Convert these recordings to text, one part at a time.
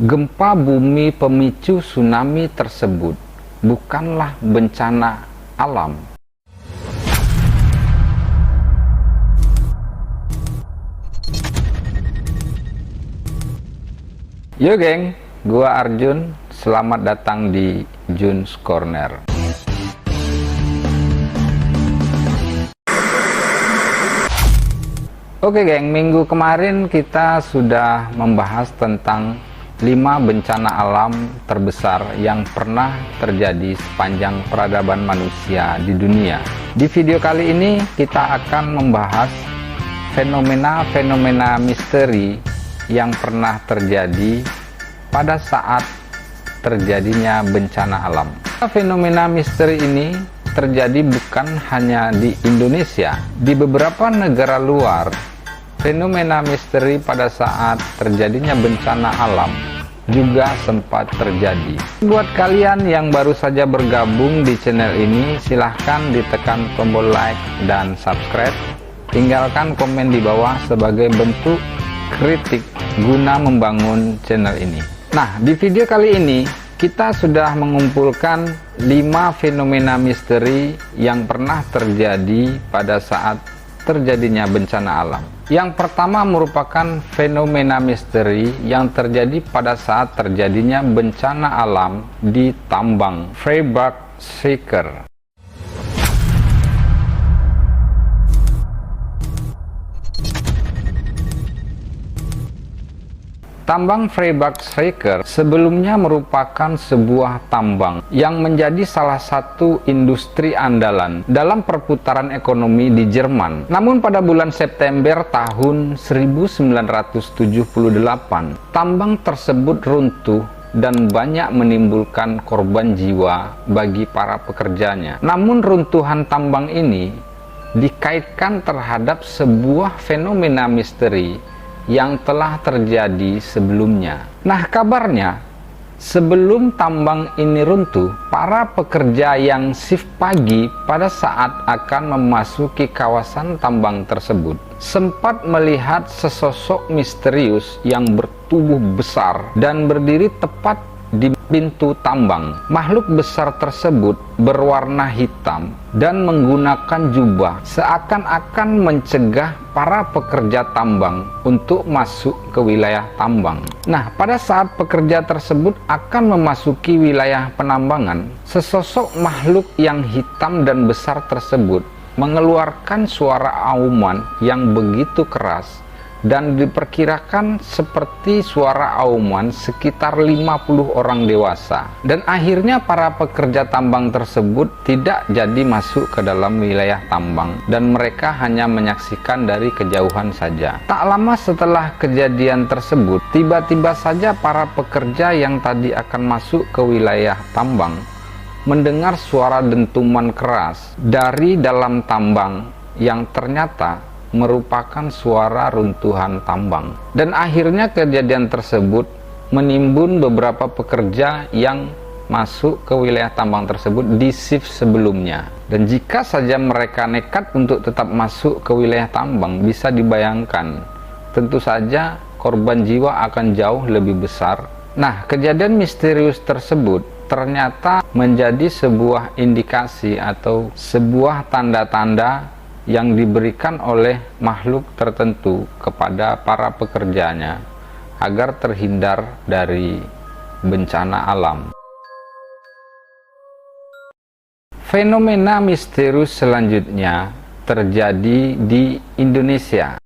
Gempa bumi pemicu tsunami tersebut bukanlah bencana alam. Yo geng, gua Arjun, selamat datang di Jun's Corner. Oke geng, minggu kemarin kita sudah membahas tentang 5 bencana alam terbesar yang pernah terjadi sepanjang peradaban manusia di dunia. Di video kali ini kita akan membahas fenomena-fenomena misteri yang pernah terjadi pada saat terjadinya bencana alam. Fenomena misteri ini terjadi bukan hanya di Indonesia, di beberapa negara luar. Fenomena misteri pada saat terjadinya bencana alam juga sempat terjadi. Buat kalian yang baru saja bergabung di channel ini, silahkan ditekan tombol like dan subscribe. Tinggalkan komen di bawah sebagai bentuk kritik guna membangun channel ini. Nah, di video kali ini kita sudah mengumpulkan 5 fenomena misteri yang pernah terjadi pada saat terjadinya bencana alam. Yang pertama merupakan fenomena misteri yang terjadi pada saat terjadinya bencana alam di tambang Freiberg Shaker. Tambang Freiberg Shaker sebelumnya merupakan sebuah tambang yang menjadi salah satu industri andalan dalam perputaran ekonomi di Jerman. Namun pada bulan September tahun 1978, tambang tersebut runtuh dan banyak menimbulkan korban jiwa bagi para pekerjanya. Namun runtuhan tambang ini dikaitkan terhadap sebuah fenomena misteri yang telah terjadi sebelumnya. Nah, kabarnya sebelum tambang ini runtuh, para pekerja yang shift pagi pada saat akan memasuki kawasan tambang tersebut sempat melihat sesosok misterius yang bertubuh besar dan berdiri tepat di pintu tambang. Makhluk besar tersebut berwarna hitam dan menggunakan jubah, seakan-akan mencegah para pekerja tambang untuk masuk ke wilayah tambang. Nah, pada saat pekerja tersebut akan memasuki wilayah penambangan, sesosok makhluk yang hitam dan besar tersebut mengeluarkan suara auman yang begitu keras dan diperkirakan seperti suara auman sekitar 50 orang dewasa. Dan akhirnya para pekerja tambang tersebut tidak jadi masuk ke dalam wilayah tambang dan mereka hanya menyaksikan dari kejauhan saja. Tak lama setelah kejadian tersebut, tiba-tiba saja para pekerja yang tadi akan masuk ke wilayah tambang mendengar suara dentuman keras dari dalam tambang yang ternyata merupakan suara runtuhan tambang. Dan akhirnya kejadian tersebut menimbun beberapa pekerja yang masuk ke wilayah tambang tersebut di shift sebelumnya. Dan jika saja mereka nekat untuk tetap masuk ke wilayah tambang, bisa dibayangkan tentu saja korban jiwa akan jauh lebih besar. Nah, kejadian misterius tersebut ternyata menjadi sebuah indikasi atau sebuah tanda-tanda yang diberikan oleh makhluk tertentu kepada para pekerjanya agar terhindar dari bencana alam. Fenomena misterius selanjutnya terjadi di Indonesia.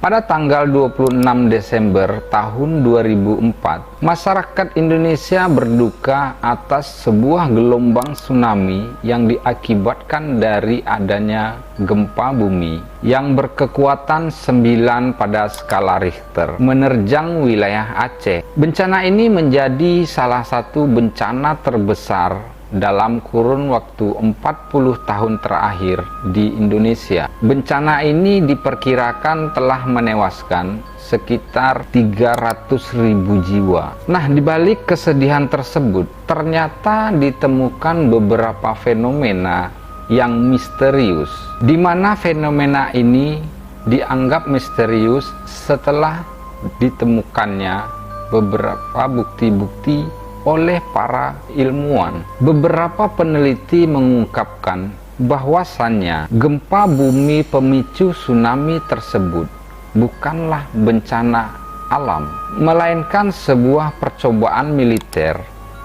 Pada tanggal 26 Desember tahun 2004, masyarakat Indonesia berduka atas sebuah gelombang tsunami yang diakibatkan dari adanya gempa bumi yang berkekuatan 9 pada skala Richter menerjang wilayah Aceh. Bencana ini menjadi salah satu bencana terbesar dalam kurun waktu 40 tahun terakhir di Indonesia. Bencana ini diperkirakan telah menewaskan sekitar 300.000 jiwa. Nah, di balik kesedihan tersebut, ternyata ditemukan beberapa fenomena yang misterius, di mana fenomena ini dianggap misterius setelah ditemukannya beberapa bukti-bukti oleh para ilmuwan. Beberapa peneliti mengungkapkan bahwasannya gempa bumi pemicu tsunami tersebut bukanlah bencana alam, melainkan sebuah percobaan militer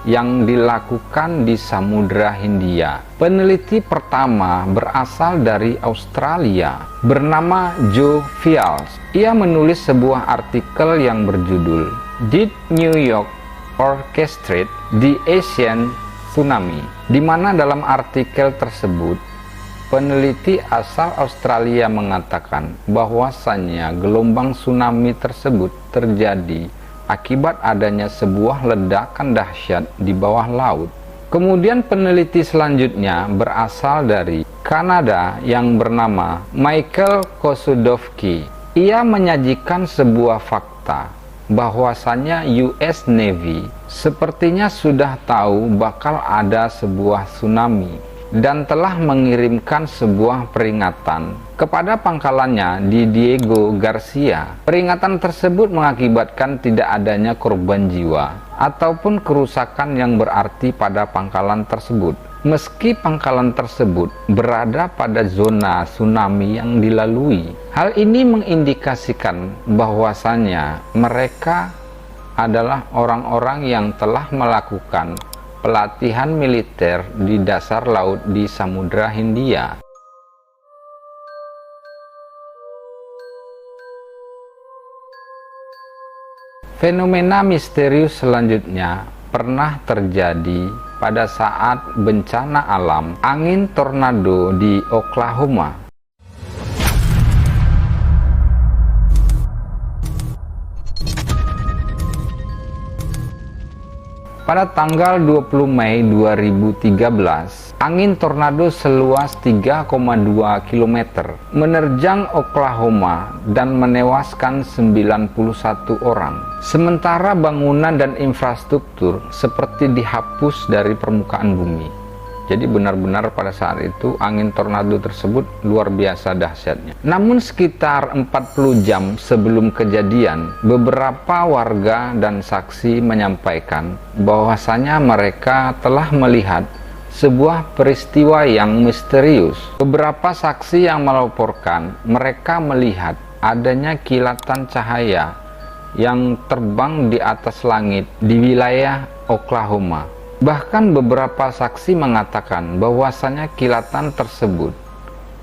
yang dilakukan di Samudra Hindia. Peneliti pertama berasal dari Australia, bernama Joe Fields. Ia menulis sebuah artikel yang berjudul "Did New York Orchestrate the Asian Tsunami?", di mana dalam artikel tersebut peneliti asal Australia mengatakan bahwasannya gelombang tsunami tersebut terjadi akibat adanya sebuah ledakan dahsyat di bawah laut. Kemudian peneliti selanjutnya berasal dari Kanada yang bernama Michael Kosudowski. Ia menyajikan sebuah fakta bahwasannya US Navy sepertinya sudah tahu bakal ada sebuah tsunami dan telah mengirimkan sebuah peringatan kepada pangkalannya di Diego Garcia. Peringatan tersebut mengakibatkan tidak adanya korban jiwa ataupun kerusakan yang berarti pada pangkalan tersebut, meski pangkalan tersebut berada pada zona tsunami yang dilalui. Hal ini mengindikasikan bahwasannya mereka adalah orang-orang yang telah melakukan pelatihan militer di dasar laut di Samudra Hindia. Fenomena misterius selanjutnya pernah terjadi pada saat bencana alam angin tornado di Oklahoma. Pada tanggal 20 Mei 2013, angin tornado seluas 3,2 km menerjang Oklahoma dan menewaskan 91 orang. Sementara bangunan dan infrastruktur seperti dihapus dari permukaan bumi. Jadi benar-benar pada saat itu angin tornado tersebut luar biasa dahsyatnya. Namun sekitar 40 jam sebelum kejadian, beberapa warga dan saksi menyampaikan bahwasanya mereka telah melihat sebuah peristiwa yang misterius. Beberapa saksi yang melaporkan mereka melihat adanya kilatan cahaya yang terbang di atas langit di wilayah Oklahoma. Bahkan beberapa saksi mengatakan bahwasanya kilatan tersebut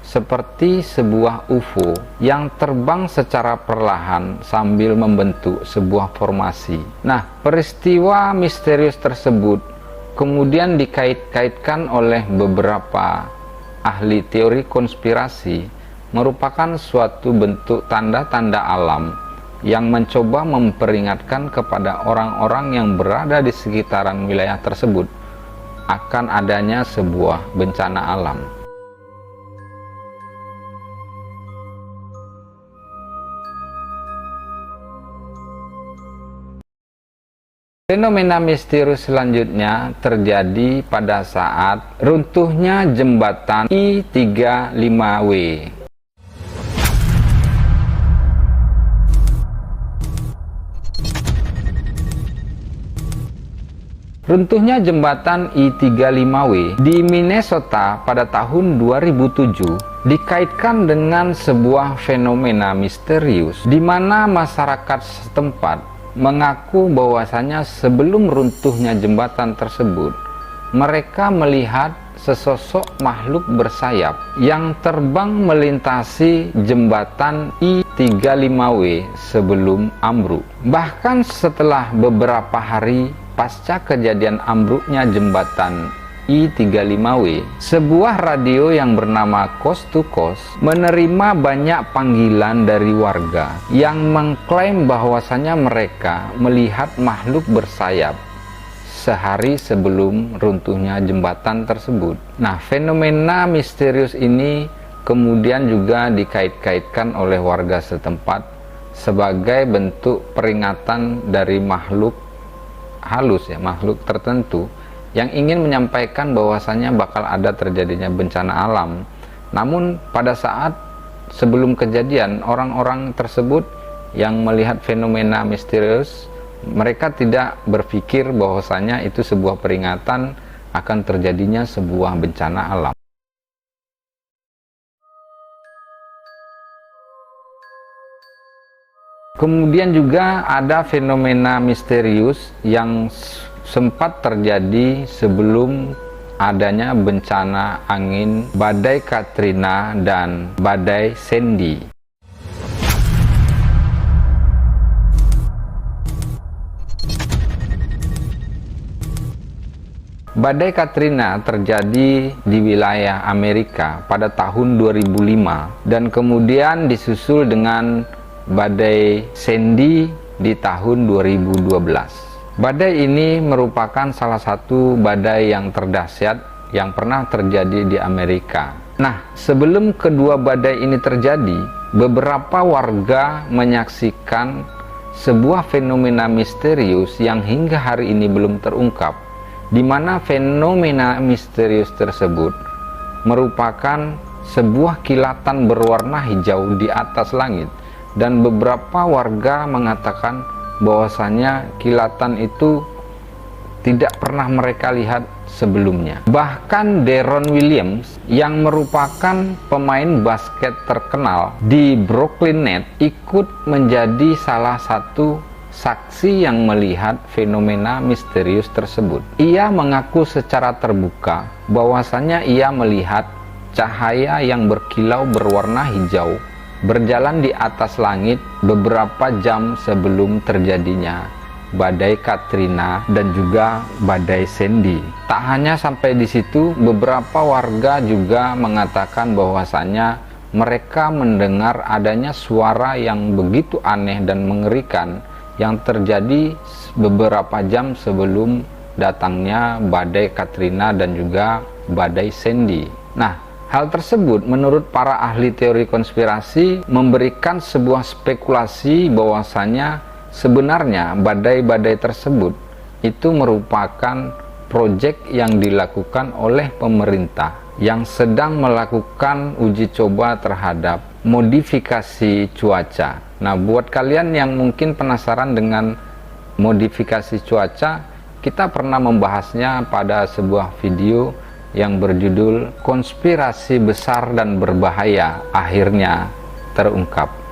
seperti sebuah UFO yang terbang secara perlahan sambil membentuk sebuah formasi. Nah, peristiwa misterius tersebut kemudian dikait-kaitkan oleh beberapa ahli teori konspirasi merupakan suatu bentuk tanda-tanda alam yang mencoba memperingatkan kepada orang-orang yang berada di sekitaran wilayah tersebut akan adanya sebuah bencana alam. Fenomena misterius selanjutnya terjadi pada saat runtuhnya jembatan I-35W. Runtuhnya jembatan I-35W di Minnesota pada tahun 2007 dikaitkan dengan sebuah fenomena misterius di mana masyarakat setempat mengaku bahwasanya sebelum runtuhnya jembatan tersebut, mereka melihat sesosok makhluk bersayap yang terbang melintasi jembatan I-35W sebelum ambruk. Bahkan setelah beberapa hari pasca kejadian ambruknya jembatan I-35W, sebuah radio yang bernama Coast to Coast menerima banyak panggilan dari warga yang mengklaim bahwasanya mereka melihat makhluk bersayap sehari sebelum runtuhnya jembatan tersebut. Nah, fenomena misterius ini kemudian juga dikait-kaitkan oleh warga setempat sebagai bentuk peringatan dari makhluk halus, makhluk tertentu yang ingin menyampaikan bahwasanya bakal ada terjadinya bencana alam. Namun pada saat sebelum kejadian, orang-orang tersebut yang melihat fenomena misterius, mereka tidak berpikir bahwasanya itu sebuah peringatan akan terjadinya sebuah bencana alam. Kemudian juga ada fenomena misterius yang sempat terjadi sebelum adanya bencana angin badai Katrina dan badai Sandy. Badai Katrina terjadi di wilayah Amerika pada tahun 2005 dan kemudian disusul dengan badai Sandy di tahun 2012. Badai ini merupakan salah satu badai yang terdahsyat yang pernah terjadi di Amerika. Nah, sebelum kedua badai ini terjadi, beberapa warga menyaksikan sebuah fenomena misterius yang hingga hari ini belum terungkap, di mana fenomena misterius tersebut merupakan sebuah kilatan berwarna hijau di atas langit. Dan beberapa warga mengatakan bahwasanya kilatan itu tidak pernah mereka lihat sebelumnya. Bahkan Deron Williams yang merupakan pemain basket terkenal di Brooklyn Nets ikut menjadi salah satu saksi yang melihat fenomena misterius tersebut. Ia mengaku secara terbuka bahwasanya ia melihat cahaya yang berkilau berwarna hijau berjalan di atas langit beberapa jam sebelum terjadinya badai Katrina dan juga badai Sandy. Tak hanya sampai di situ, beberapa warga juga mengatakan bahwasanya mereka mendengar adanya suara yang begitu aneh dan mengerikan yang terjadi beberapa jam sebelum datangnya badai Katrina dan juga badai Sandy. Nah, hal tersebut menurut para ahli teori konspirasi memberikan sebuah spekulasi bahwasanya sebenarnya badai-badai tersebut itu merupakan proyek yang dilakukan oleh pemerintah yang sedang melakukan uji coba terhadap modifikasi cuaca. Nah, buat kalian yang mungkin penasaran dengan modifikasi cuaca, kita pernah membahasnya pada sebuah video yang berjudul Konspirasi Besar dan Berbahaya Akhirnya Terungkap.